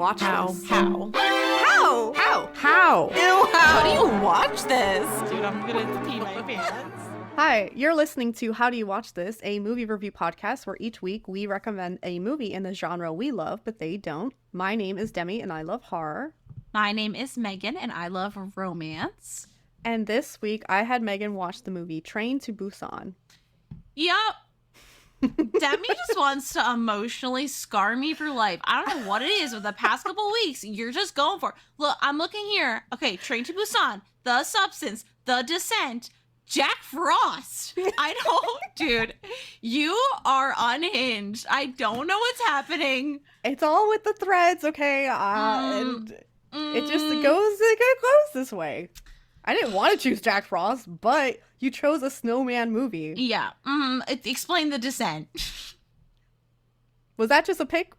watch this? How? Ew, How do you watch this? Dude, I'm gonna pee my pants. Hi, you're listening to How Do You Watch This, a movie review podcast where each week we recommend a movie in the genre we love, but they don't. My name is Demi, and I love horror. My name is Megan, and I love romance. And this week, I had Megan watch the movie Train to Busan. Yup. Demi just wants to emotionally scar me for life. I don't know what it is with the past couple weeks. You're just going for it. Look, I'm looking here. Okay, Train to Busan, The Substance, The Descent, Jack Frost. I don't, dude. You are unhinged. I don't know what's happening. It's all with the threads, okay? And it goes this way. I didn't want to choose Jack Frost, but you chose a snowman movie. Yeah. Explain The Descent. Was that just a pick?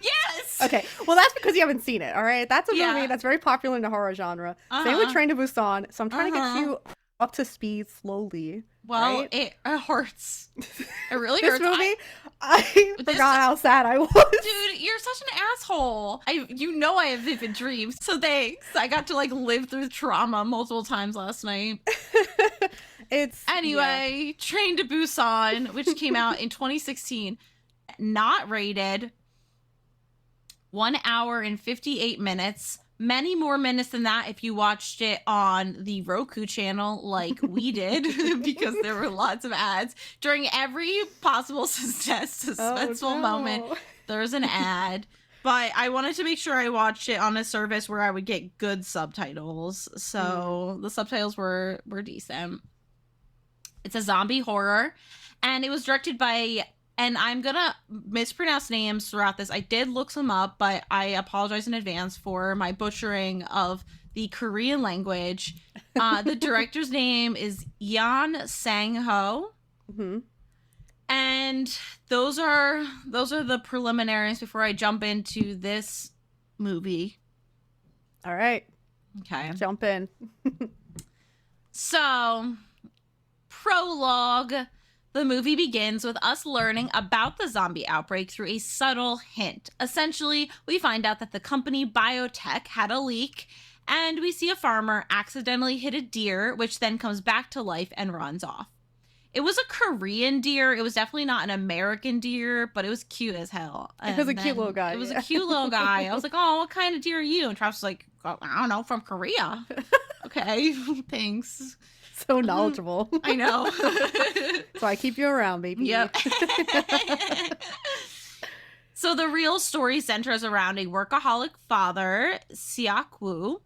Yes! Okay. Well, that's because you haven't seen it, all right? That's a movie that's very popular in the horror genre. Same with Train to Busan. So I'm trying to get you up to speed slowly. Well, right? it hurts. It really this hurts. movie, I forgot how sad I was. Dude, you're such an asshole. I have vivid dreams. So thanks. I got to live through trauma multiple times last night. Anyway, Train to Busan, which came out in 2016, not rated. 1 hour and 58 minutes. Many more minutes than that if you watched it on the Roku channel like we did, because there were lots of ads. During every possible suspenseful moment, there's an ad. But I wanted to make sure I watched it on a service where I would get good subtitles. So the subtitles were decent. It's a zombie horror, and it was directed by... And I'm going to mispronounce names throughout this. I did look some up, but I apologize in advance for my butchering of the Korean language. The director's name is Yeon Sang-ho. Mm-hmm. And those are the preliminaries before I jump into this movie. All right. Okay. Jump in. So, prologue. The movie begins with us learning about the zombie outbreak through a subtle hint. Essentially, we find out that the company Biotech had a leak, and we see a farmer accidentally hit a deer, which then comes back to life and runs off. It was a Korean deer. It was definitely not an American deer, but it was cute as hell. It was a cute little guy. It was a cute little guy. I was like, oh, what kind of deer are you? And Travis was like, oh, I don't know, from Korea. Okay, thanks. So knowledgeable. I know. So I keep you around, baby. Yep. So the real story centers around a workaholic father, Seok Woo,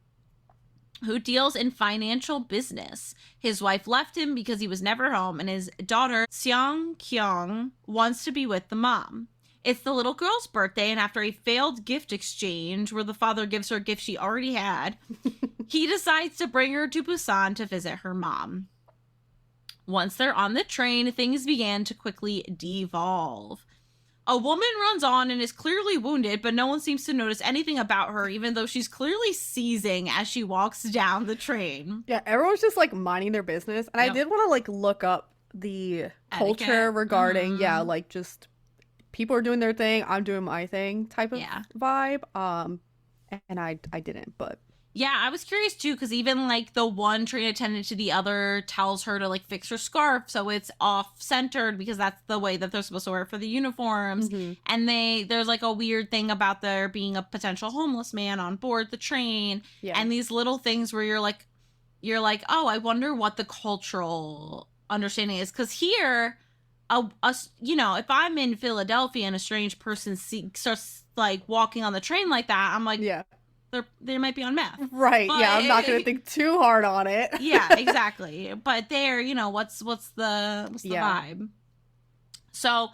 who deals in financial business. His wife left him because he was never home, and his daughter, Seong Kyung, wants to be with the mom. It's the little girl's birthday, and after a failed gift exchange where the father gives her a gift she already had, he decides to bring her to Busan to visit her mom. Once they're on the train, things began to quickly devolve. A woman runs on and is clearly wounded, but no one seems to notice anything about her, even though she's clearly seizing as she walks down the train. Yeah, everyone's just minding their business. And I did want to look up the culture regarding, just people are doing their thing, I'm doing my thing type of vibe. And I didn't, but... Yeah, I was curious too, because even the one train attendant to the other tells her to fix her scarf so it's off-centered, because that's the way that they're supposed to wear it for the uniforms. Mm-hmm. And there's a weird thing about there being a potential homeless man on board the train. Yeah. And these little things where you're like, oh, I wonder what the cultural understanding is. Because here, if I'm in Philadelphia and a strange person starts walking on the train like that, I'm like, yeah. They might be on meth. Right. But, yeah, I'm not going to think too hard on it. Yeah, exactly. But there, what's the vibe? So,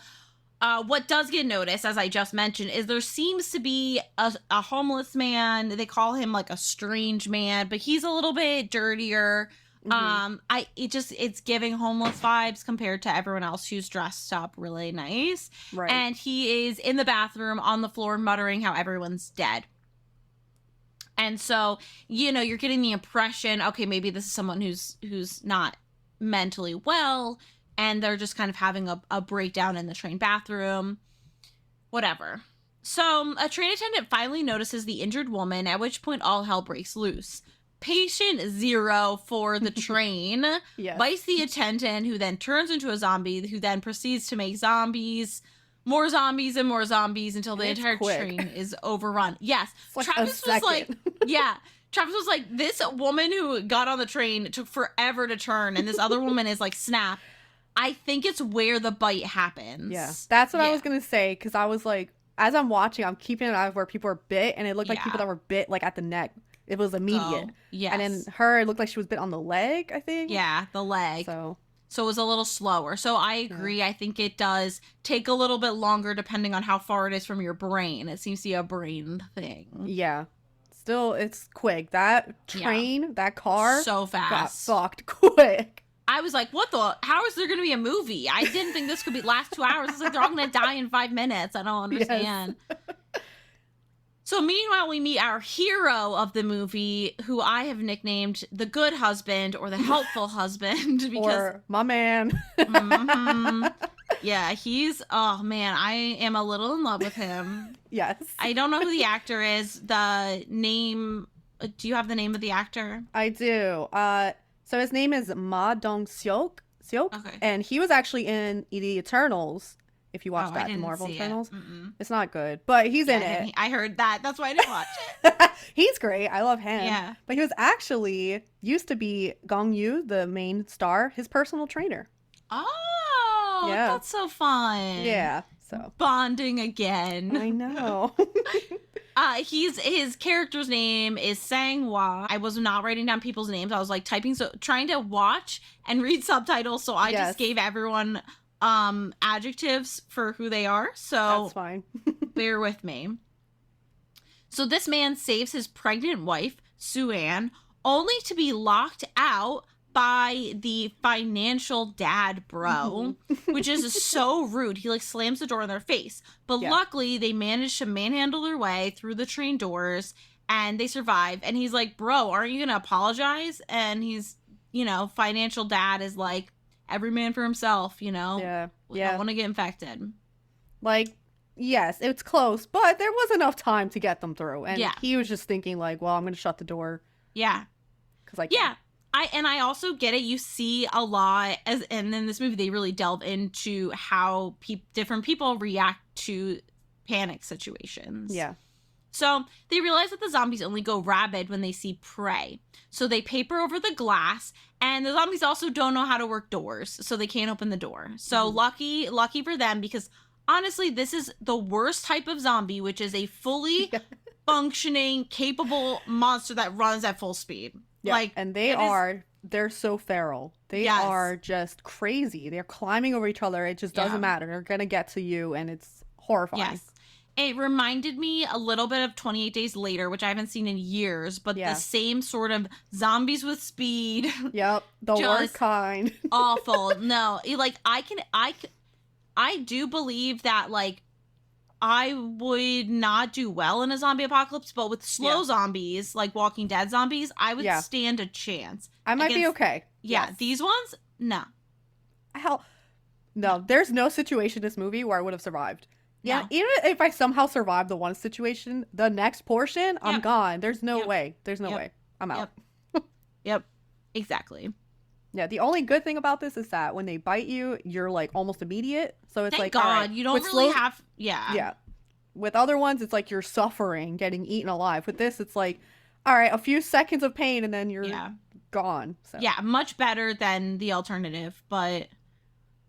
what does get noticed, as I just mentioned, is there seems to be a homeless man. They call him a strange man, but he's a little bit dirtier. Mm-hmm. It's giving homeless vibes compared to everyone else who's dressed up really nice. Right. And he is in the bathroom on the floor muttering how everyone's dead. And so, you're getting the impression, okay, maybe this is someone who's not mentally well, and they're just kind of having a breakdown in the train bathroom. Whatever. So a train attendant finally notices the injured woman, at which point all hell breaks loose. Patient zero for the train bites the attendant, who then turns into a zombie, who then proceeds to make zombies, more zombies and more zombies until the entire train is overrun. Yes. Like Travis was like, Travis was like, this woman who got on the train took forever to turn, and this other woman is like, snap. I think it's where the bite happens. Yeah. That's what I was going to say, because I was like, as I'm watching, I'm keeping an eye on where people are bit, and it looked like people that were bit like at the neck. It was immediate. Yes. And then her, it looked like she was bit on the leg, I think. Yeah, the leg. So it was a little slower. So I agree. I think it does take a little bit longer depending on how far it is from your brain. It seems to be a brain thing. Yeah. Still, it's quick. That train, that car. So fast. Got fucked quick. I was like, what the? How is there going to be a movie? I didn't think this could be last 2 hours. It's like they're all going to die in 5 minutes. I don't understand. Yes. So meanwhile, we meet our hero of the movie, who I have nicknamed the good husband or the helpful husband. Because, or my man. Yeah, he's, oh man, I am a little in love with him. Yes. I don't know who the actor is. The name, do you have the name of the actor? I do. So his name is Ma Dong Seok. Okay. And he was actually in The Eternals. If you watch that, the Marvel Eternals, it's not good, but he's in it. I heard that. That's why I didn't watch it. He's great. I love him. Yeah. But he was actually used to be Gong Yoo, the main star, his personal trainer. Oh, yeah. That's so fun. Yeah. So bonding again. I know. His character's name is Sang-hwa. I was not writing down people's names. I was like typing, so trying to watch and read subtitles. So I just gave everyone adjectives for who they are, so that's fine. bear with me. So this man saves his pregnant wife, Sue-Ann, only to be locked out by the financial dad bro, which is so rude. He like slams the door in their face, but luckily they manage to manhandle their way through the train doors and they survive. And he's like, bro, aren't you gonna apologize? And he's, financial dad is like, every man for himself, Yeah. I don't want to get infected. Like, yes, it's close, but there was enough time to get them through. And he was just thinking like, well, I'm going to shut the door. Yeah. Because I also get it. You see a lot, and in this movie, they really delve into how different people react to panic situations. Yeah. So they realize that the zombies only go rabid when they see prey. So they paper over the glass, and the zombies also don't know how to work doors, so they can't open the door. So lucky for them, because honestly, this is the worst type of zombie, which is a fully functioning, capable monster that runs at full speed. Yeah, and they're so feral. They are just crazy. They're climbing over each other. It just doesn't matter. They're going to get to you, and it's horrifying. Yes. It reminded me a little bit of 28 Days Later, which I haven't seen in years, but the same sort of zombies with speed. Yep, the worst kind. Awful. No, like I do believe that like I would not do well in a zombie apocalypse, but with slow zombies, like Walking Dead zombies, I would stand a chance. I might be okay. Yeah, these ones, no. No, there's no situation in this movie where I would have survived. Yeah, no. Even if I somehow survive the one situation, the next portion, I'm gone. There's no way. There's no way. I'm out. Yep. Exactly. Yeah, the only good thing about this is that when they bite you, you're like almost immediate. So it's Thank like, God, all right, you don't really have. Yeah. With other ones, it's like you're suffering, getting eaten alive. With this, it's like, all right, a few seconds of pain and then you're gone. So. Yeah, much better than the alternative, but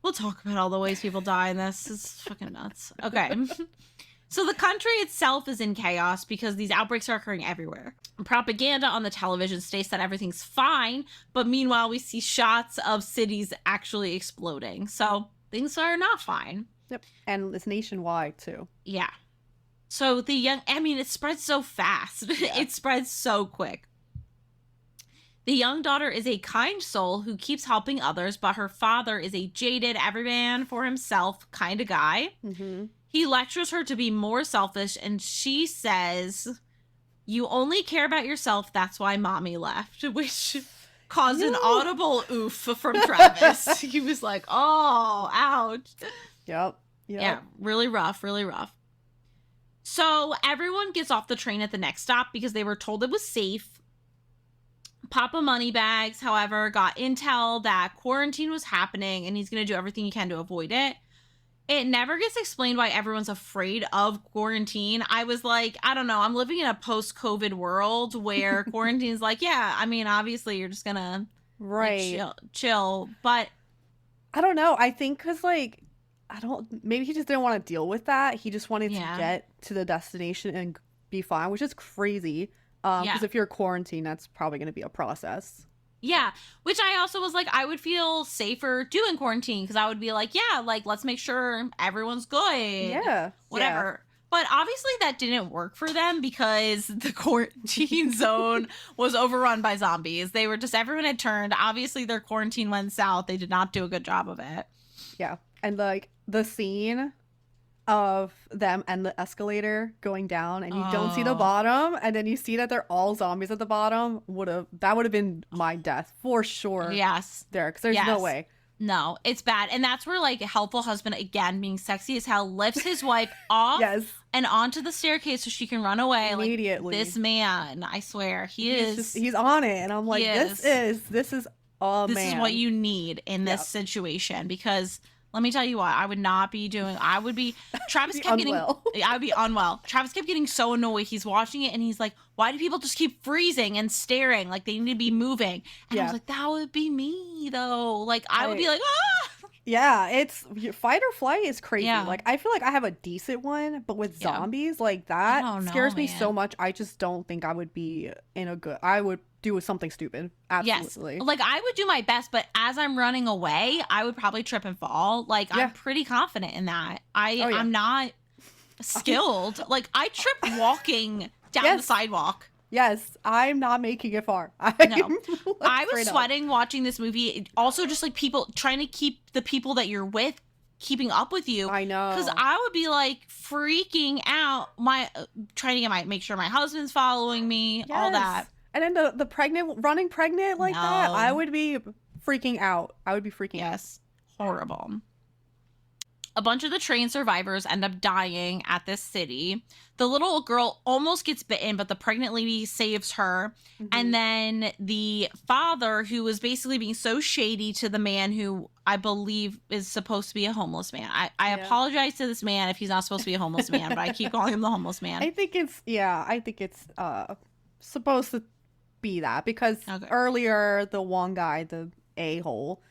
we'll talk about all the ways people die in this. It's fucking nuts. Okay. So the country itself is in chaos because these outbreaks are occurring everywhere. Propaganda on the television states that everything's fine, but meanwhile we see shots of cities actually exploding. So things are not fine. Yep. And it's nationwide too. Yeah. So it spreads so fast. Yeah. It spreads so quick. The young daughter is a kind soul who keeps helping others, but her father is a jaded, every man for himself kind of guy. Mm-hmm. He lectures her to be more selfish, and she says, "You only care about yourself, that's why mommy left," which caused an audible oof from Travis. He was like, oh, ouch. Yep. Yeah, really rough, really rough. So everyone gets off the train at the next stop because they were told it was safe. Papa Moneybags, however, got intel that quarantine was happening and he's going to do everything he can to avoid it. It never gets explained why everyone's afraid of quarantine. I was like, I don't know. I'm living in a post-COVID world where quarantine's like, yeah, I mean, obviously you're just going to chill. But I don't know. I think because, like, maybe he just didn't want to deal with that. He just wanted to get to the destination and be fine, which is crazy. Because if you're quarantined, that's probably going to be a process. Yeah, which I also was like, I would feel safer doing quarantine because I would be like, yeah, like, let's make sure everyone's good. Yeah. Whatever. Yeah. But obviously that didn't work for them because the quarantine zone was overrun by zombies. They were just, everyone had turned. Obviously their quarantine went south. They did not do a good job of it. Yeah. And like the scene of them and the escalator going down and you don't see the bottom and then you see that they're all zombies at the bottom that would have been my death for sure. Yes, there, because there's no way. No, it's bad. And that's where, like, helpful husband, again being sexy as hell, lifts his wife off and onto the staircase so she can run away immediately. Like, this man, I swear, he's on it. And I'm like, this is a man. This is what you need in this situation, because let me tell you what, I would not be doing. I would be. Travis kept getting. I would be unwell. Travis kept getting so annoyed. He's watching it and he's like, "Why do people just keep freezing and staring? Like they need to be moving." And I was like, "That would be me, though. Like I would be like, ah." Yeah, it's fight or flight is crazy. Yeah. Like I feel like I have a decent one, but with zombies, like that scares me so much. I just don't think I would be in a good. I would do something stupid. Absolutely. Yes. Like I would do my best, but as I'm running away, I would probably trip and fall. Like I'm pretty confident in that. I'm not skilled. Like I trip walking down the sidewalk. Yes, I'm not making it far. No. I was sweating watching this movie. Also, just like people trying to keep the people that you're with keeping up with you. I know. Because I would be like freaking out. Trying to make sure my husband's following me. All that. And then the running pregnant like that, I would be freaking out. Yes, horrible. A bunch of the train survivors end up dying at this city. The little girl almost gets bitten, but the pregnant lady saves her. Mm-hmm. And then the father, who was basically being so shady to the man who I believe is supposed to be a homeless man. I apologize to this man if he's not supposed to be a homeless man, but I keep calling him the homeless man. I think it's supposed to be that because earlier the one guy, the a-hole,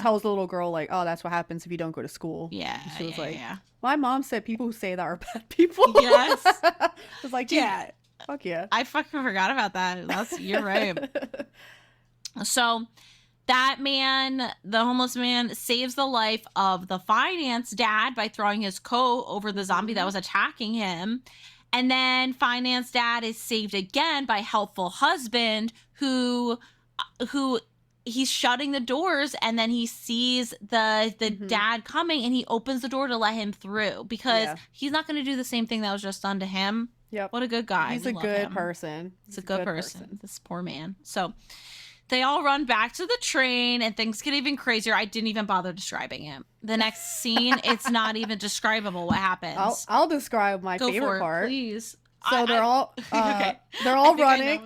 tells the little girl like, oh, that's what happens if you don't go to school. Yeah. And she was like, my mom said people who say that are bad people. Yes. I was like, yeah, fuck yeah. I fucking forgot about that. You're right. So that man, the homeless man, saves the life of the finance dad by throwing his coat over the zombie that was attacking him. And then finance dad is saved again by helpful husband who he's shutting the doors and then he sees the dad coming and he opens the door to let him through because he's not going to do the same thing that was just done to him. Yep. What a good guy. He's a good person. He's a good person. This poor man. So they all run back to the train and things get even crazier. I didn't even bother describing it. The next scene, it's not even describable what happens. I'll describe my favorite part. Please. So they're all running.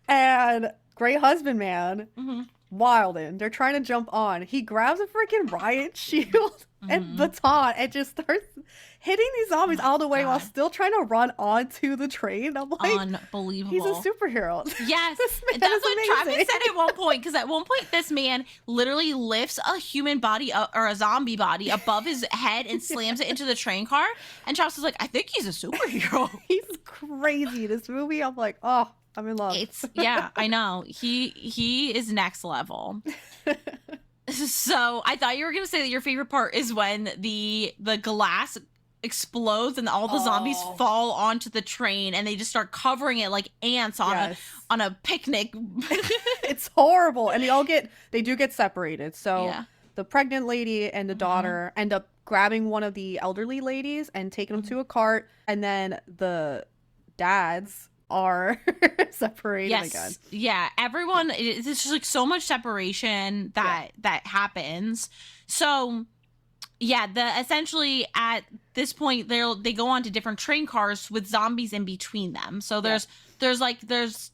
And great husband man, Wilden, they're trying to jump on. He grabs a freaking riot shield and baton and just starts hitting these zombies all the way while still trying to run onto the train. I'm like, unbelievable. He's a superhero. Yes, that's what Travis said at one point. Because at one point, this man literally lifts a human body or a zombie body above his head and slams it into the train car. And Travis was like, I think he's a superhero. He's crazy. This movie, I'm like, oh, I'm in love. I know. He is next level. So I thought you were gonna say that your favorite part is when the glass explodes and all the zombies fall onto the train and they just start covering it like ants on a picnic. It's horrible. And they do get separated. So the pregnant lady and the daughter end up grabbing one of the elderly ladies and taking them to a cart, and then the dads are separated again. Yeah, everyone, it's just like so much separation that happens. So Yeah, essentially at this point they go on to different train cars with zombies in between them. So there's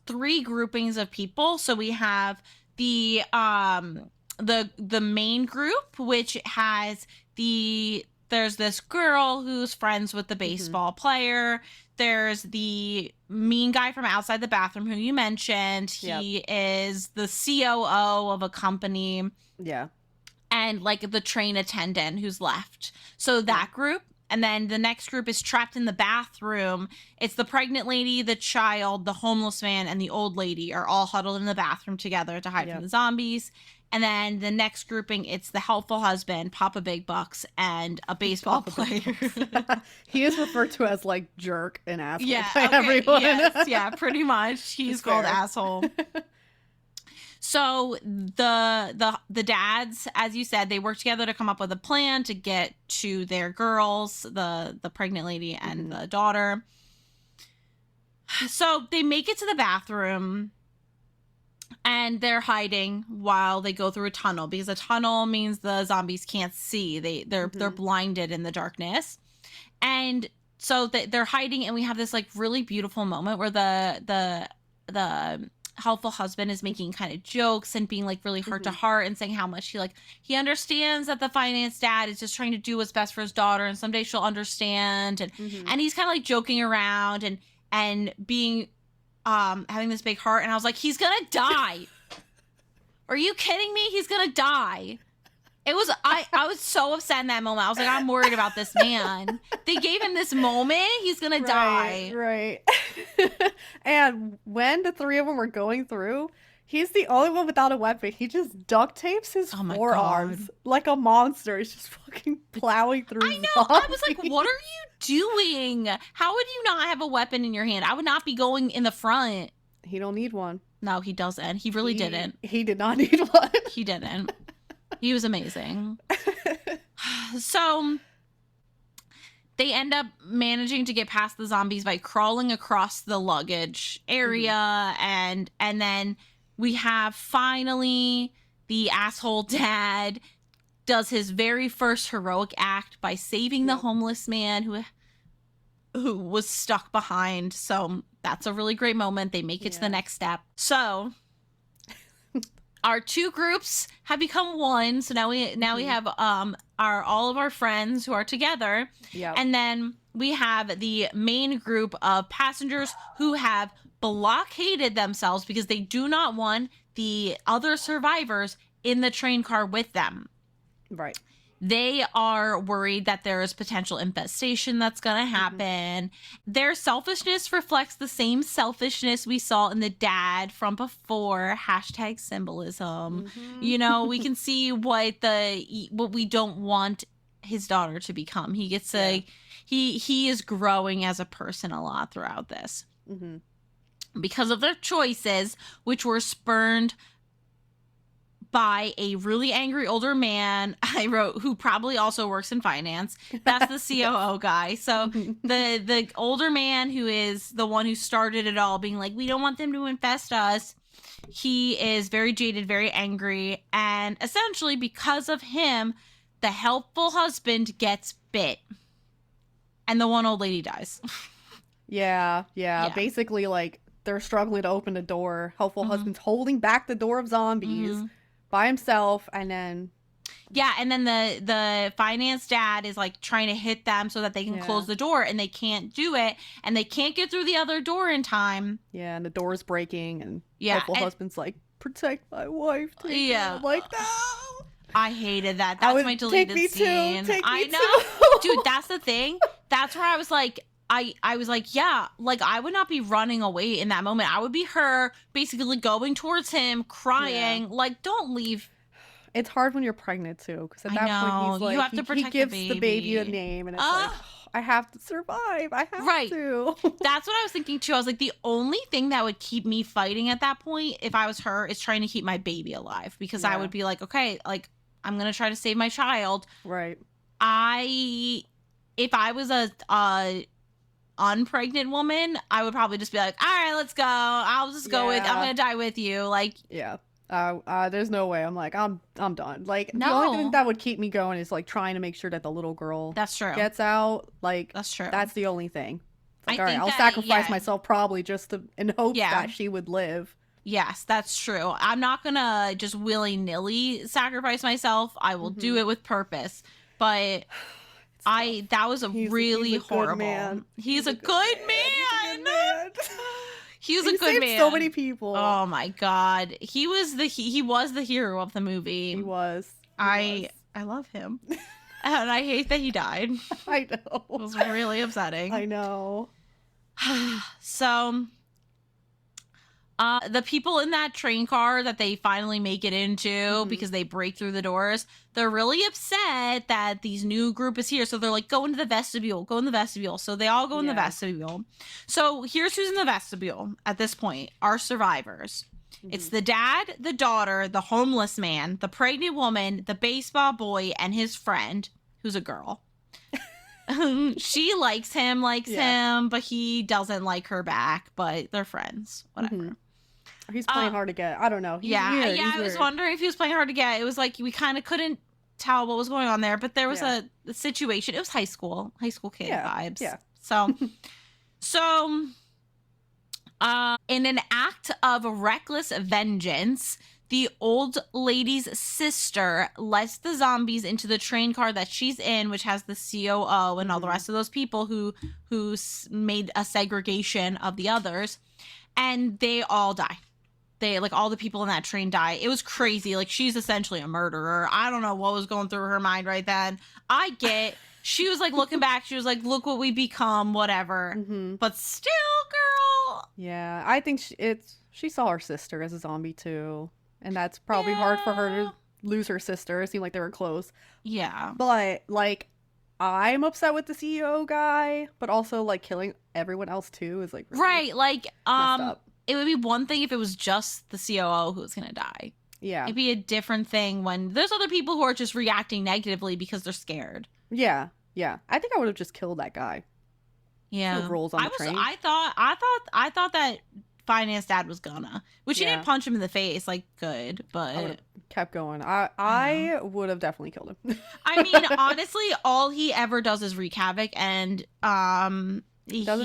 three groupings of people. So we have the main group, which has there's this girl who's friends with the baseball player. There's the mean guy from outside the bathroom who you mentioned. He is the COO of a company. Yeah. And like the train attendant who's left. So that group. And then the next group is trapped in the bathroom. It's the pregnant lady, the child, the homeless man, and the old lady are all huddled in the bathroom together to hide from the zombies. And then the next grouping, it's the helpful husband, Papa Big Bucks, and a baseball player. He is referred to as like jerk and asshole by everyone. Yes, pretty much. He's called asshole. So the dads, as you said, they work together to come up with a plan to get to their girls, the pregnant lady and the daughter. So they make it to the bathroom and they're hiding while they go through a tunnel, because a tunnel means the zombies can't see. They're blinded in the darkness. And so they're hiding, and we have this like really beautiful moment where the helpful husband is making kind of jokes and being like really heart to heart and saying how much he understands that the finance dad is just trying to do what's best for his daughter, and someday she'll understand. And and he's kind of like joking around and being having this big heart. And I was like, he's gonna die. Are you kidding me? He's gonna die. It was I was so upset in that moment. I was like, I'm worried about this man. They gave him this moment. He's gonna die. Right. And when the three of them were going through, he's the only one without a weapon. He just duct tapes his forearms like a monster. He's just fucking plowing through. I know. Zombies. I was like, what are you doing? How would you not have a weapon in your hand? I would not be going in the front. He don't need one. No, he doesn't. He really didn't. He did not need one. He didn't. He was amazing. So they end up managing to get past the zombies by crawling across the luggage area. And then we have finally the asshole dad does his very first heroic act by saving the homeless man who was stuck behind. So that's a really great moment. They make it to the next step. So our two groups have become one. So now we have all of our friends who are together. Yeah. And then we have the main group of passengers who have blockaded themselves because they do not want the other survivors in the train car with them. Right. They are worried that there is potential infestation that's going to happen. Their selfishness reflects the same selfishness we saw in the dad from before. # symbolism. You know, we can see what we don't want his daughter to become. He gets he is growing as a person a lot throughout this. Because of their choices, which were spurned by a really angry older man, I wrote, who probably also works in finance. That's the COO guy. So the older man, who is the one who started it all, being like, we don't want them to infest us. He is very jaded, very angry. And essentially, because of him, the helpful husband gets bit. And the one old lady dies. Yeah. Basically, like, they're struggling to open the door. Helpful husband's holding back the door of zombies by himself, and then the finance dad is like trying to hit them so that they can close the door, and they can't do it, and they can't get through the other door in time. Yeah, and the door is breaking, and helpful husband's like, protect my wife. I'm like, no. I hated that. That's my deleted scene. I know. Dude, that's the thing. That's where I was like, I was like, yeah, like I would not be running away in that moment. I would be her basically going towards him, crying, like, don't leave. It's hard when you're pregnant too, because at that point he's like, you have to protect he gives the baby a name, and it's like, I have to survive. I have to. That's what I was thinking too. I was like, the only thing that would keep me fighting at that point, if I was her, is trying to keep my baby alive, because I would be like, okay, like I'm gonna try to save my child. Right. If I was a unpregnant woman, I would probably just be like, all right, let's go. I'll just go with, I'm gonna die with you. Like, There's no way. I'm like, I'm done. Like, the No. only thing that would keep me going is like trying to make sure that the little girl That's true. gets out. Like, That's true. That's the only thing. It's like, I all right, think I'll that, sacrifice yeah. myself probably just to in hopes Yeah. that she would live. Yes, that's true. I'm not gonna just willy-nilly sacrifice myself. I will do it with purpose. But that was really horrible. Man. He's a good man. He was a good man. So many people. Oh my god. He was the hero of the movie. He was. I love him. And I hate that he died. I know. It was really upsetting. I know. So the people in that train car that they finally make it into because they break through the doors, they're really upset that these new group is here. So they're like, go into the vestibule, go in the vestibule. So they all go in the vestibule. So here's who's in the vestibule at this point, our survivors. It's the dad, the daughter, the homeless man, the pregnant woman, the baseball boy, and his friend, who's a girl. She likes him, but he doesn't like her back, but they're friends. Whatever. He's playing hard to get. I don't know. He's weird. I was wondering if he was playing hard to get. It was like we kind of couldn't tell what was going on there, but there was a situation. It was high school kid vibes. Yeah. So, in an act of reckless vengeance, the old lady's sister lets the zombies into the train car that she's in, which has the COO and all the rest of those people who made a segregation of the others, and they all die. They, like, all the people in that train die. It was crazy. Like, she's essentially a murderer. I don't know what was going through her mind right then. She was like looking back. She was like, look what we become, whatever. But still, girl. Yeah, I think she saw her sister as a zombie too. And that's probably hard for her to lose her sister. It seemed like they were close. Yeah. But, like, I'm upset with the CEO guy, but also, like, killing everyone else too is, like, really right. Like, messed up. It would be one thing if it was just the COO who was going to die. Yeah. It'd be a different thing when there's other people who are just reacting negatively because they're scared. Yeah. Yeah. I think I would have just killed that guy. Yeah. Who rolls on the train. I thought that finance dad was gonna, which he didn't punch him in the face, like, good, but I would have kept going. I would have definitely killed him. I mean, honestly, all he ever does is wreak havoc, and doesn't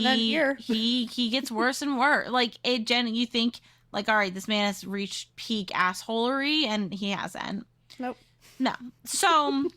end here. he gets worse and worse. Like, you think, like, all right, this man has reached peak assholery, and he hasn't. Nope. No. So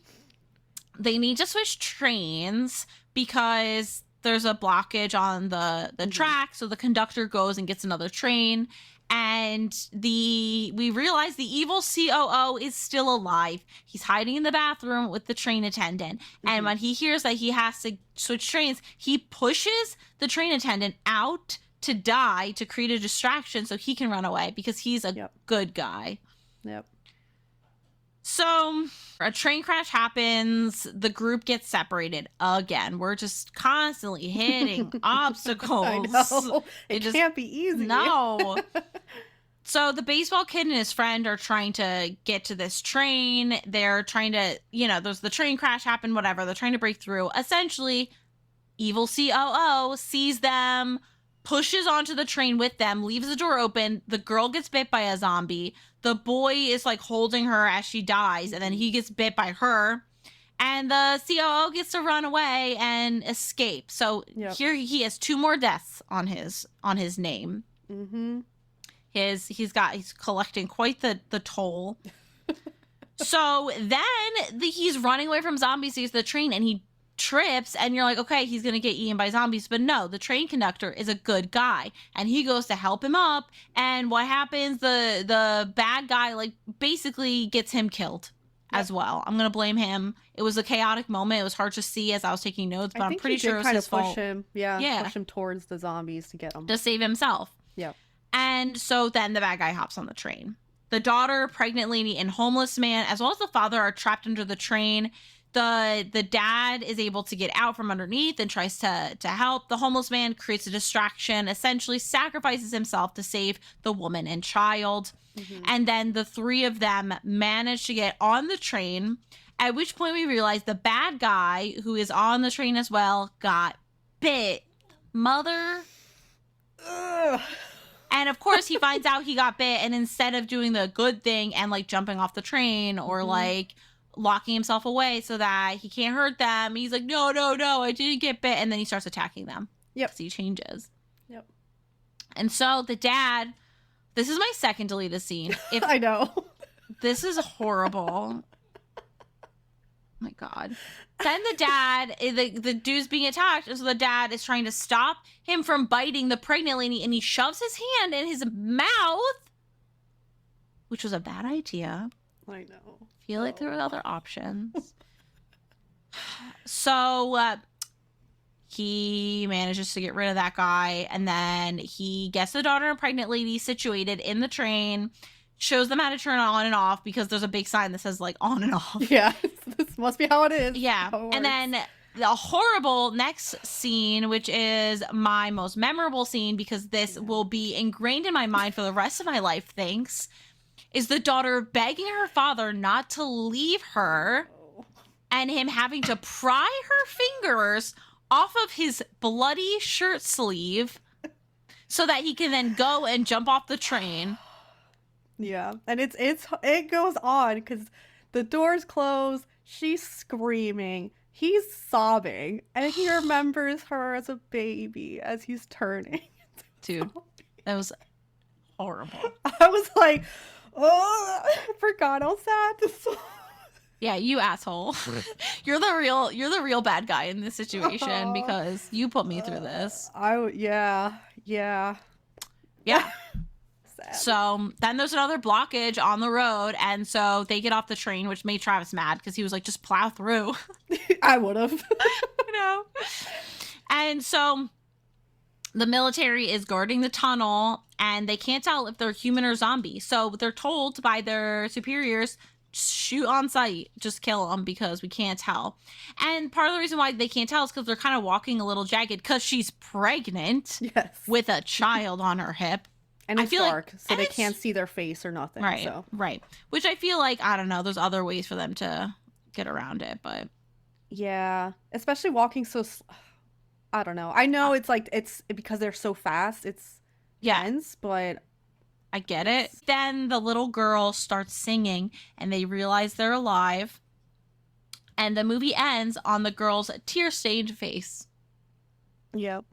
they need to switch trains because there's a blockage on the track, so the conductor goes and gets another train, and we realize the evil COO is still alive. He's hiding in the bathroom with the train attendant, and when he hears that he has to switch trains, he pushes the train attendant out to die to create a distraction so he can run away because he's a good guy. Yep. So a train crash happens. The group gets separated again. We're just constantly hitting obstacles. I know. It can't be easy. No. So the baseball kid and his friend are trying to get to this train. They're trying to, there's the train crash happen, whatever. They're trying to break through. Essentially, evil COO sees them, pushes onto the train with them, leaves the door open. The girl gets bit by a zombie. The boy is, like, holding her as she dies, and then he gets bit by her. And the COO gets to run away and escape. So here he has 2 more deaths on his name. He's collecting quite the toll. So then he's running away from zombies. He's the train, and he trips, and you're like, okay, he's gonna get eaten by zombies, but no, the train conductor is a good guy, and he goes to help him up, and what happens, the bad guy, like, basically gets him killed as well. I'm gonna blame him. It was a chaotic moment. It was hard to see as I was taking notes, but I'm pretty sure it was his fault. Push him towards the zombies to get him to save himself. And so then the bad guy hops on the train. The daughter, pregnant lady, and homeless man, as well as the father, are trapped under the train. The dad is able to get out from underneath and tries to help. The homeless man creates a distraction, essentially sacrifices himself to save the woman and child. And then the 3 of them manage to get on the train, at which point we realize the bad guy, who is on the train as well, got bit. Mother. Ugh. And of course he finds out he got bit, and instead of doing the good thing and like jumping off the train or like locking himself away so that he can't hurt them, he's like, no, I didn't get bit. And then he starts attacking them. Yep. Because he changes. Yep. And so the dad, this is my second deleted scene. I know. This is horrible. My God. Then the dad, the dude's being attacked, and so the dad is trying to stop him from biting the pregnant lady, and he shoves his hand in his mouth, which was a bad idea. I know. Feel like there were other options. So he manages to get rid of that guy, and then he gets the daughter and pregnant lady situated in the train, shows them how to turn on and off because there's a big sign that says like on and off. Yeah, this must be how it is. Yeah. And then the horrible next scene, which is my most memorable scene because this will be ingrained in my mind for the rest of my life, thanks, is the daughter begging her father not to leave her and him having to pry her fingers off of his bloody shirt sleeve so that he can then go and jump off the train. Yeah, and it goes on because the doors close, she's screaming, he's sobbing, and he remembers her as a baby as he's turning. Dude, that was horrible. I was like, oh, I forgot how sad this was. Yeah, you asshole. You're the real bad guy in this situation because you put me through this. Yeah. So then there's another blockage on the road, and so they get off the train, which made Travis mad because he was like, just plow through. I would have. You know? And so the military is guarding the tunnel, and they can't tell if they're human or zombie. So they're told by their superiors, shoot on sight, just kill them because we can't tell. And part of the reason why they can't tell is because they're kind of walking a little jagged because she's pregnant with a child on her hip. And it's dark, so they can't see their face or nothing. Right, so. Right. Which I feel like, I don't know, there's other ways for them to get around it, but... Yeah, especially walking so... I don't know. I know it's like, it's because they're so fast, it's tense, but... I get it. Then the little girl starts singing, and they realize they're alive. And the movie ends on the girl's tear-stained face. Yep.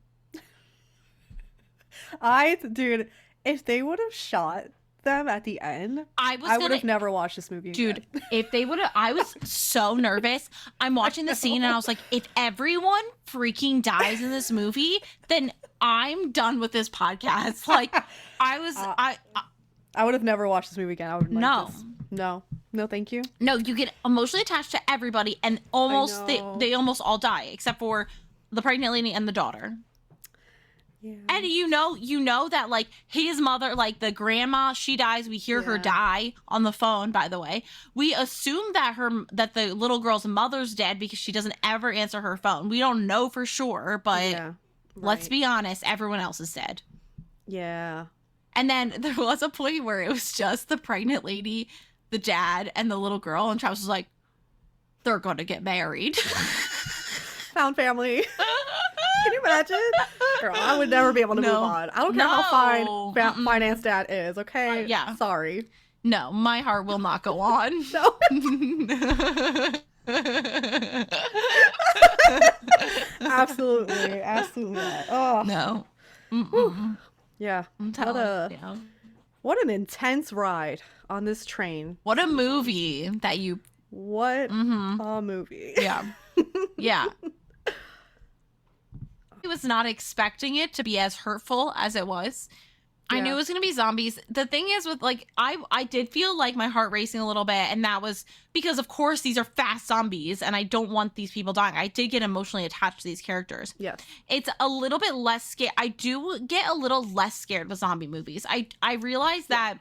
Dude... If they would have shot them at the end, I would have never watched this movie again. Dude, if they would have, I was so nervous. I'm watching the scene and I was like, if everyone freaking dies in this movie, then I'm done with this podcast. Like, I would have never watched this movie again. I would no, thank you. No, you get emotionally attached to everybody, and almost they almost all die except for the pregnant lady and the daughter. Yeah. And you know that like his mother, like the grandma, she dies. We hear her die on the phone, by the way. We assume that the little girl's mother's dead because she doesn't ever answer her phone. We don't know for sure, but let's be honest, everyone else is dead. Yeah. And then there was a point where it was just the pregnant lady, the dad, and the little girl, and Travis was like, they're gonna get married. Found family. Can you imagine? Girl, I would never be able to move on. I don't care how fine finance dad is, okay? Yeah. Sorry. No, my heart will not go on. No. Absolutely. Oh. No. Yeah. What an intense ride on this train. What a movie that you... What a movie. Yeah. Yeah. I was not expecting it to be as hurtful as it was. Yeah. I knew it was going to be zombies. The thing is with like, I did feel like my heart racing a little bit, and that was because of course these are fast zombies and I don't want these people dying. I did get emotionally attached to these characters. Yeah. It's a little bit less scared. I do get a little less scared with zombie movies. I realize that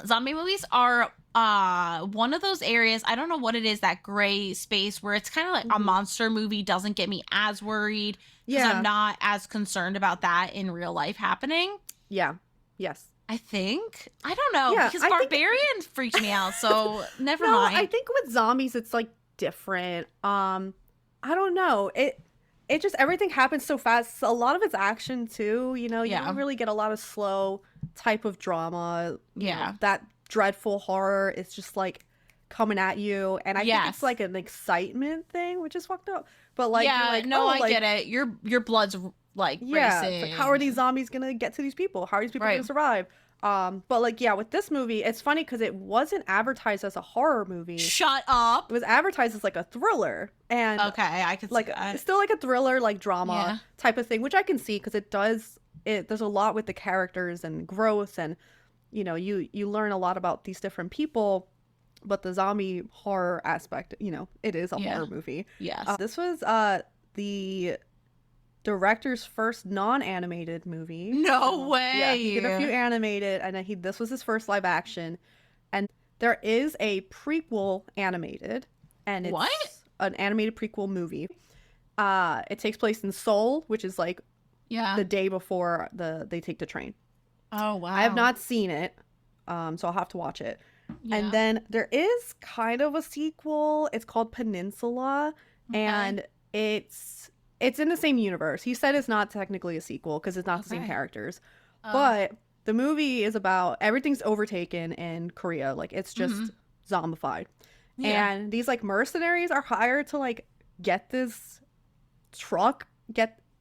zombie movies are one of those areas, I don't know what it is, that gray space where it's kind of like a monster movie doesn't get me as worried because I'm not as concerned about that in real life happening. Yeah. Yes. I think. I don't know, because Barbarian freaked me out, so never mind. I think with zombies it's like different. I don't know. it just, everything happens so fast. A lot of it's action too, you know, you Yeah. don't really get a lot of slow type of drama. Yeah. You know, that dreadful horror is just like coming at you. And I think it's like an excitement thing, which is fucked up. But like, yeah, you're like, no, oh, I like, get it. Your blood's like yeah, racing. it's like, how are these zombies gonna get to these people? How are these people Right. gonna survive? But like, yeah, with this movie, it's funny because it wasn't advertised as a horror movie. Shut up. It was advertised as like a thriller, and okay, I could like see that. it's still like a thriller, like drama type of thing, which I can see because it does. There's a lot with the characters and growth, and you know, you learn a lot about these different people. But the zombie horror aspect, you know, it is a horror movie. Yes. This was the director's first non-animated movie. No way. Yeah, he did a few animated, and then this was his first live action. And there is a prequel animated, and it's an animated prequel movie. It takes place in Seoul, which is like the day before they take the train. Oh wow. I have not seen it, so I'll have to watch it. Yeah. And then there is kind of a sequel. It's called Peninsula, and it's in the same universe. He said it's not technically a sequel because it's not the same characters. But the movie is about everything's overtaken in Korea. Like, it's just zombified. Yeah. And these, like, mercenaries are hired to, like, get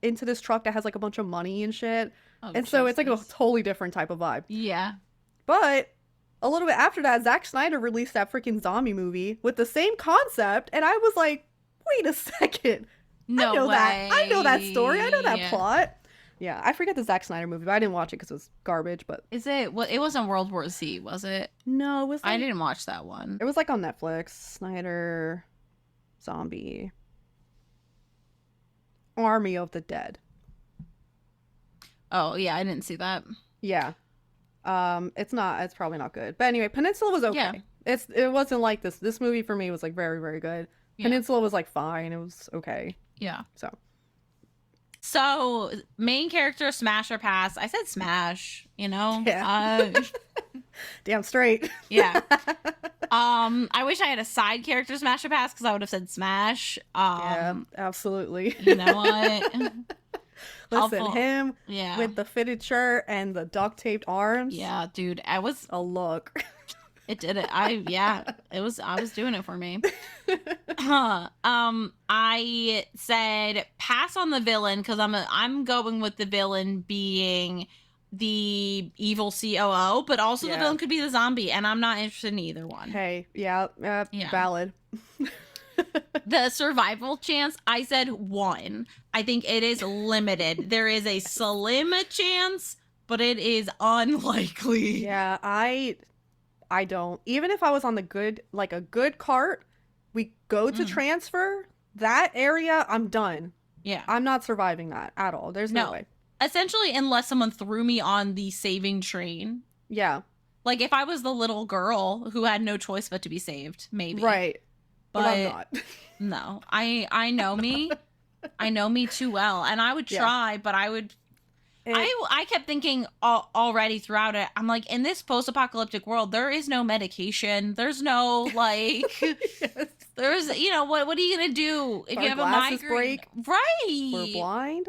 into this truck that has, like, a bunch of money and shit. Oh, and so it's, like, a totally different type of vibe. Yeah. But a little bit after that, Zack Snyder released that freaking zombie movie with the same concept. And I was like, wait a second. No way. I know that story. I know that plot. Yeah, I forget the Zack Snyder movie, but I didn't watch it because it was garbage. But is it? Well, it wasn't World War Z, was it? No, it was. Like, I didn't watch that one. It was like on Netflix. Snyder, zombie, Army of the Dead. Oh yeah, I didn't see that. Yeah, it's probably not good. But anyway, Peninsula was okay. Yeah. It wasn't like this. This movie for me was like very, very good. Yeah. Peninsula was like fine. It was okay. Yeah. So main character, smash or pass? I said smash, you know? Yeah. Damn straight. Yeah. I wish I had a side character, smash or pass, because I would have said smash. Yeah, absolutely. You know what? Listen, him with the fitted shirt and the duct taped arms. Yeah, dude. I was a look. It did it. I was doing it for me. I said pass on the villain because I'm going with the villain being the evil COO, but also the villain could be the zombie, and I'm not interested in either one. Hey, valid. The survival chance, I said 1. I think it is limited. There is a slim chance, but it is unlikely. Yeah, I don't. Even if I was on a good cart, we go to transfer, that area, I'm done. Yeah. I'm not surviving that at all. There's no way. Essentially, unless someone threw me on the saving train. Yeah. Like, if I was the little girl who had no choice but to be saved, maybe. Right. But I'm not. No. I know me. I know me too well. And I would try, but I would... I kept thinking already throughout it, I'm like, in this post-apocalyptic world, there is no medication. There's no, like, there's, you know, what are you going to do if you have a migraine? Break. Right. We're blind.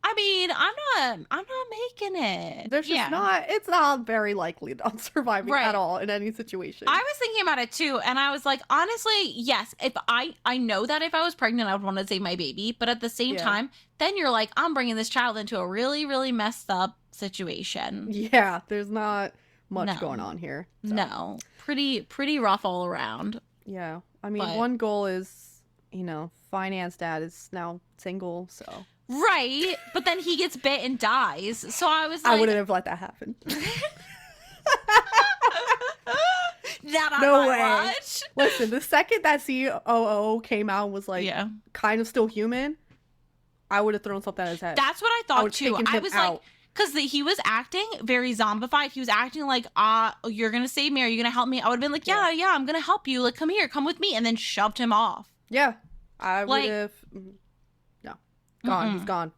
I mean, I'm not making it. There's just it's not very likely that I'm surviving at all in any situation. I was thinking about it too, and I was like, honestly, yes, if I know that if I was pregnant, I would want to save my baby, but at the same time, then you're like, I'm bringing this child into a really, really messed up situation. Yeah, there's not much going on here. So. No, pretty rough all around. Yeah, I mean, one goal is, you know, finance dad is now single, so... Right, but then he gets bit and dies. So I was like... I wouldn't have let that happen. No way. Watch. Listen, the second that COO came out and was like kind of still human, I would have thrown something at his head. That's what I thought too. I was like... Because he was acting very zombified. He was acting like, you're going to save me. Are you going to help me? I would have been like, yeah, I'm going to help you. Like, come here, come with me. And then shoved him off. Yeah, I would have... Gone. He's gone.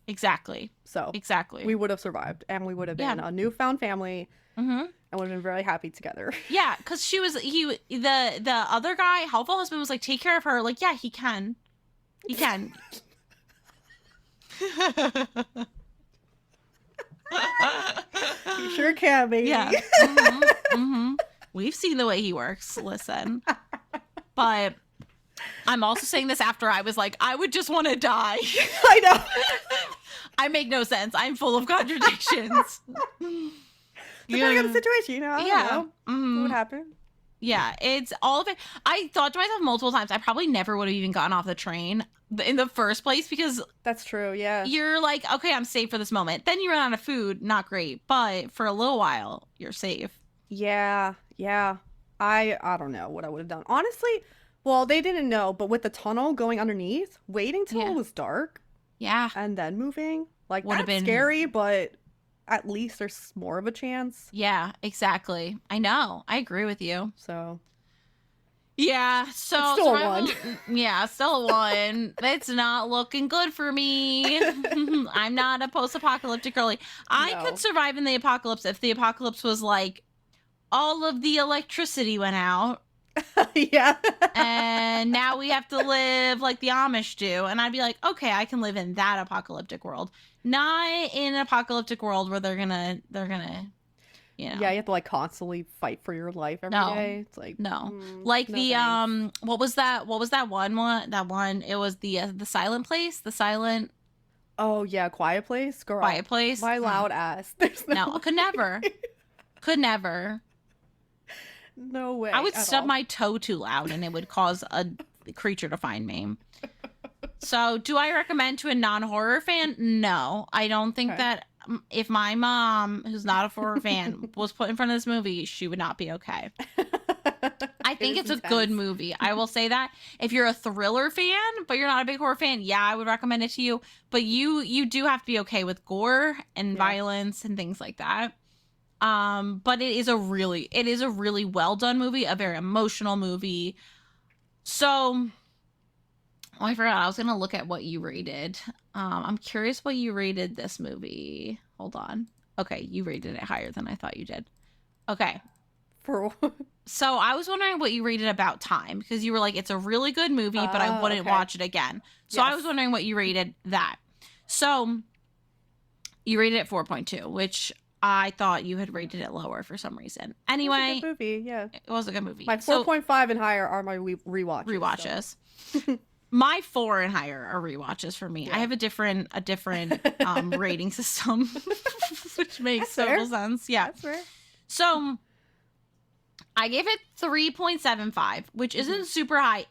Exactly. So exactly, we would have survived, and we would have been a newfound family, and would have been very happy together. Yeah, because the other guy, helpful husband, was like, take care of her. Like, yeah, he can. You sure can, baby. Yeah. We've seen the way he works. Listen. But I'm also saying this after I was like, I would just want to die. I know. I make no sense. I'm full of contradictions. Depending on the situation, you know? I don't know. What happened? Yeah, it's all of it. I thought to myself multiple times, I probably never would have even gotten off the train in the first place because that's true. Yeah, you're like, okay, I'm safe for this moment. Then you run out of food, not great, but for a little while, you're safe. Yeah. I don't know what I would have done. Honestly, well, they didn't know, but with the tunnel going underneath, waiting till it was dark, and then moving, like would have been scary, but at least there's more of a chance. Yeah, exactly. I know. I agree with you. So. Yeah, so it's still a 1. Yeah, still a 1. It's not looking good for me. I'm not a post-apocalyptic girly. I could survive in the apocalypse if the apocalypse was like all of the electricity went out. Yeah. And now we have to live like the Amish do. And I'd be like, okay, I can live in that apocalyptic world. Not in an apocalyptic world where they're gonna you know. Yeah, you have to like constantly fight for your life every day. It's like like no the thanks. What was that one it was the silent place, the silent Quiet Place, girl. Quiet Place. My loud ass. There's no could never no way. I would stub my toe too loud and it would cause a creature to find me. So do I recommend to a non-horror fan? No, I don't think that if my mom, who's not a horror fan, was put in front of this movie, she would not be okay. I think it's a good movie. I will say that. If you're a thriller fan, but you're not a big horror fan, I would recommend it to you. But you do have to be okay with gore and violence and things like that. But it is a really well done movie, a very emotional movie. So, I forgot. I was gonna look at what you rated. I'm curious what you rated this movie. Hold on. Okay, you rated it higher than I thought you did. Okay. For what? So I was wondering what you rated About Time, because you were like, it's a really good movie, but I wouldn't watch it again. So I was wondering what you rated that. So you rated it 4.2, which I thought you had rated it lower for some reason. Anyway, it was a good movie. Yeah, it was a good movie. My 4.5 and higher are my rewatches. So. My 4 and higher are rewatches for me. I have a different rating system, which makes total sense. Yeah, that's fair. So I gave it 3.75, which isn't super high,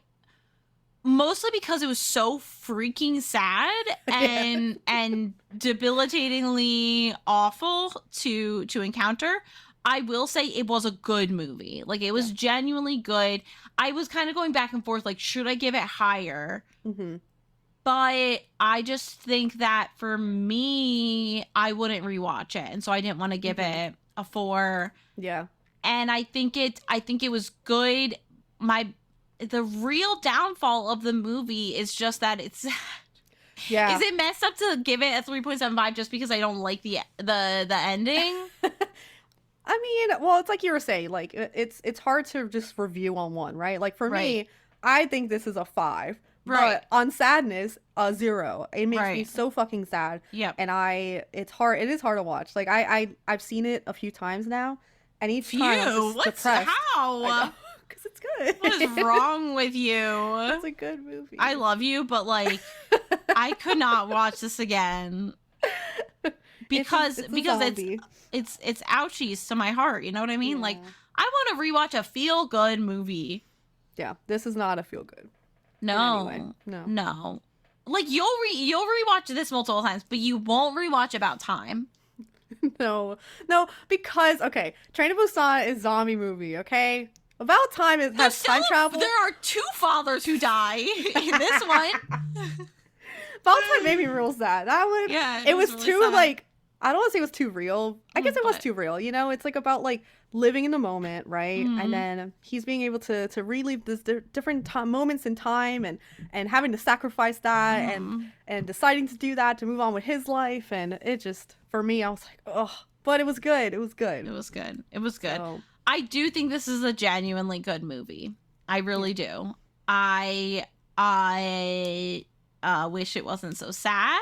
mostly because it was so freaking sad and debilitatingly awful to encounter. I will say it was a good movie. Like, it was genuinely good. I was kind of going back and forth, like, should I give it higher? Mm-hmm. But I just think that for me, I wouldn't rewatch it. And so I didn't want to give it a 4. Yeah. And I think it was good. The real downfall of the movie is just that it's is it messed up to give it a 3.75 just because I don't like the ending? I mean, well, it's like you were saying, like it's hard to just review on one, right? Like for me, I think this is a 5. Right. But on sadness, a 0. It makes me so fucking sad. Yeah. And it is hard to watch. Like I've seen it a few times now, and each time I'm just depressed. How? Because it's good. What is wrong with you? It's a good movie. I love you, but like I could not watch this again. Because it's ouchies to my heart, you know what I mean? Like, I want to rewatch a feel good movie. Yeah, this is not a feel good. No. Like, you'll rewatch this multiple times, but you won't rewatch About Time. No, because Train to Busan is zombie movie. Okay, About Time has time travel. There are 2 fathers who die in this one. About Time made me real sad. That one, it was really too sad. Like, I don't want to say it was too real. I guess it was too real. You know, it's like about like living in the moment, right? Mm-hmm. And then he's being able to relive this different moments in time and having to sacrifice that and deciding to do that to move on with his life. And it just, for me, I was like, oh, but it was good. It was good. So, I do think this is a genuinely good movie. I really do. I wish it wasn't so sad.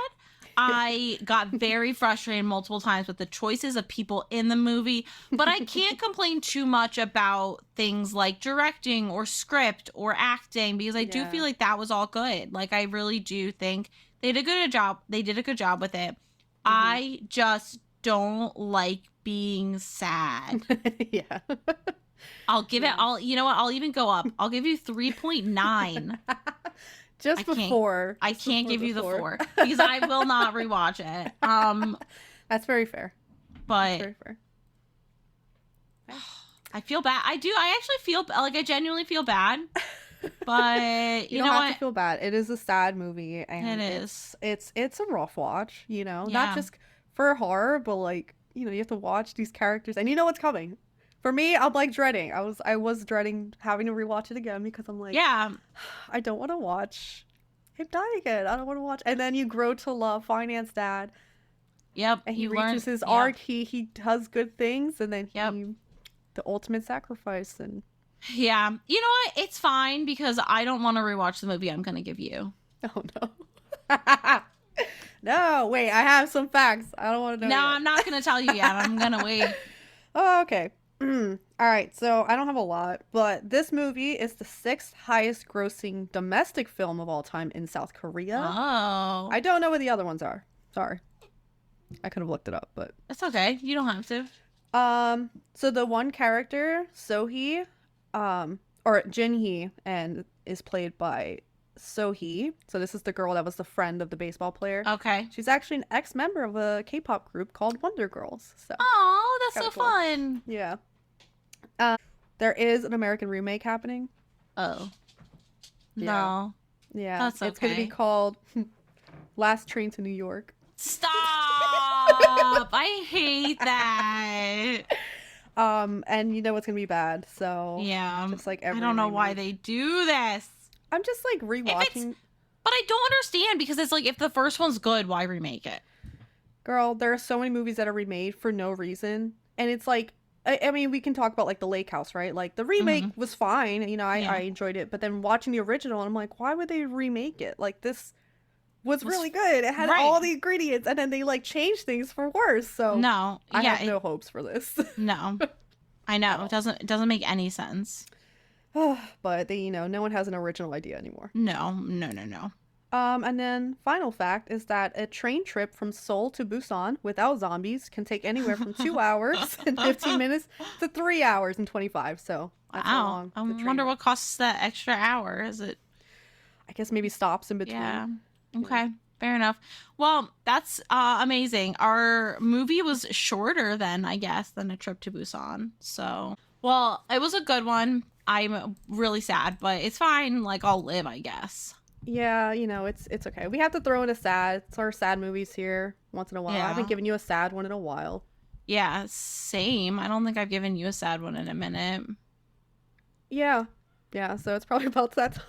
I got very frustrated multiple times with the choices of people in the movie, but I can't complain too much about things like directing or script or acting, because I do feel like that was all good. Like, I really do think they did a good job. They did a good job with it. I just don't like being sad. Yeah. I'll give it, you know what? I'll even go up. I'll give you 3.9. Just before. I can't give you the 4 because I will not rewatch it. That's very fair. But that's very fair. I feel bad. I actually feel like I genuinely feel bad. But you don't know have what? to feel bad. It is a sad movie, and it is. It's a rough watch. You know, not just for horror, but like, you know, you have to watch these characters, and you know what's coming. For me, I'm like dreading. I was dreading having to rewatch it again because I'm like, I don't want to watch him die again. I don't want to watch. And then you grow to love Finance Dad. Yep. And he reaches his arc. He does good things, and then the ultimate sacrifice. And yeah, you know what? It's fine because I don't want to rewatch the movie I'm gonna give you. Oh no. No, wait. I have some facts. I don't want to know. No, yet. I'm not gonna tell you yet. I'm gonna wait. Oh, okay. All right, so I don't have a lot, but this movie is the 6th highest grossing domestic film of all time in South Korea. Oh. I don't know what the other ones are. Sorry. I could have looked it up, but it's okay. You don't have to. So the one character, Sohee, or Jinhee, and is played by Sohee. So this is the girl that was the friend of the baseball player. Okay. She's actually an ex-member of a K-pop group called Wonder Girls. So. Oh, that's so cool. Fun. Yeah. There is an American remake happening. Oh. No. Yeah. That's okay. It's going to be called Last Train to New York. Stop! I hate that. And you know it's going to be bad. So yeah. Just like I don't know why they do this. I'm just like rewatching. But I don't understand because it's like if the first one's good, why remake it? Girl, there are so many movies that are remade for no reason. And it's like, I mean, we can talk about like The Lake House, right? Like the remake was fine. You know, I enjoyed it. But then watching the original, I'm like, why would they remake it? Like this was really good. It had all the ingredients, and then they like changed things for worse. So no, I have no hopes for this. No, I know. It doesn't make any sense. But they, you know, no one has an original idea anymore. No. And then final fact is that a train trip from Seoul to Busan without zombies can take anywhere from 2 hours and 15 minutes to 3 hours and 25. So that's how long. I wonder what costs that extra hour. Is it? I guess maybe stops in between. Yeah. Okay. Fair enough. Well, that's amazing. Our movie was shorter than A Trip to Busan. So, well, it was a good one. I'm really sad, but it's fine. Like, I'll live, I guess. Yeah, you know, it's okay. We have to throw in a sad. It's our sad movies here once in a while. Yeah. I haven't given you a sad one in a while. Yeah, same. I don't think I've given you a sad one in a minute. Yeah. Yeah, so it's probably about that time.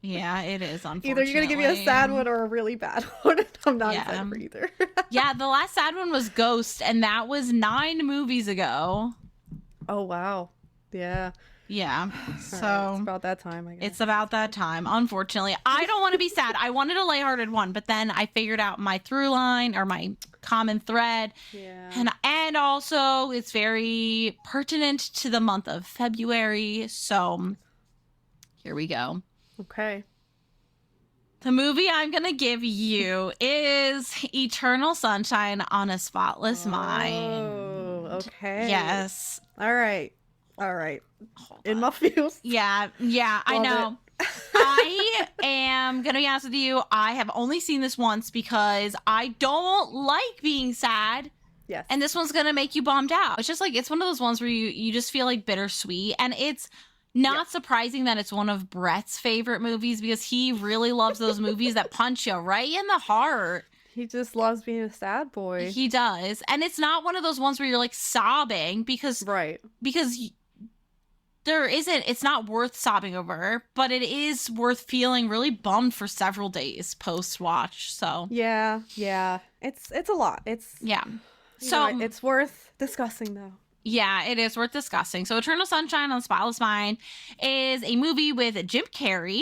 Yeah, it is, unfortunately. Either you're going to give me a sad one or a really bad one. I'm not excited for either. Yeah, the last sad one was Ghost, and that was 9 movies ago. Oh, wow. Yeah. Yeah, so right, it's about that time, I guess. It's about that time, unfortunately. I don't want to be sad. I wanted a lighthearted one, but then I figured out my through line or my common thread. Yeah. And also it's very pertinent to the month of February. So here we go. Okay. The movie I'm going to give you is Eternal Sunshine on a Spotless Mind. Oh, okay. Yes. All right. In my feels. Yeah, I know. I am going to be honest with you. I have only seen this once because I don't like being sad. Yes. And this one's going to make you bummed out. It's just like, it's one of those ones where you just feel like bittersweet. And it's not surprising that it's one of Brett's favorite movies because he really loves those movies that punch you right in the heart. He just loves being a sad boy. He does. And it's not one of those ones where you're like sobbing because it's not worth sobbing over, but it is worth feeling really bummed for several days post watch. So yeah, it's a lot. So it's worth discussing though. Yeah, it is worth discussing. So Eternal Sunshine on Spotless Mind is a movie with Jim Carrey,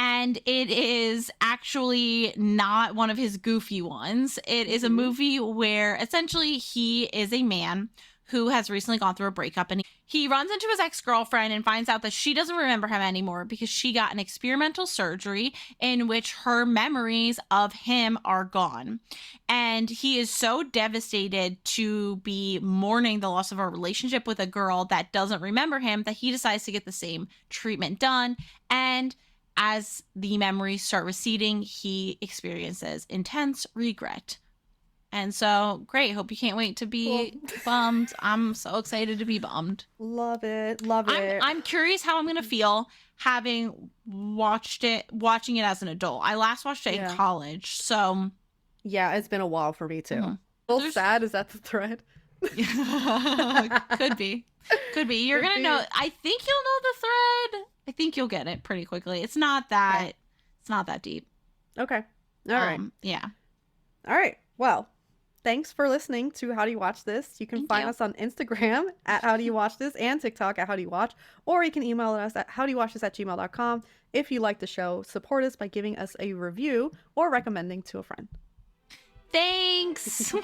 And it is actually not one of his goofy ones. It is a movie where essentially he is a man who has recently gone through a breakup, and he runs into his ex-girlfriend and finds out that she doesn't remember him anymore because she got an experimental surgery in which her memories of him are gone. And he is so devastated to be mourning the loss of a relationship with a girl that doesn't remember him that he decides to get the same treatment done. And as the memories start receding, he experiences intense regret. And so, great. Hope you can't wait to be bummed. I'm so excited to be bummed. Love it. Love it. I'm curious how I'm going to feel having watching it as an adult. I last watched it in college, so. Yeah, it's been a while for me, too. A little sad, is that the thread? Could be. You're going to know. I think you'll know the thread. I think you'll get it pretty quickly. It's not that deep. Okay. All right. Yeah. All right. Well, thanks for listening to How Do You Watch This. You can find us on Instagram at How Do You Watch This and TikTok at How Do You Watch, or you can email us at howdoyouwatchthis@gmail.com. If you like the show, support us by giving us a review or recommending to a friend. Thanks.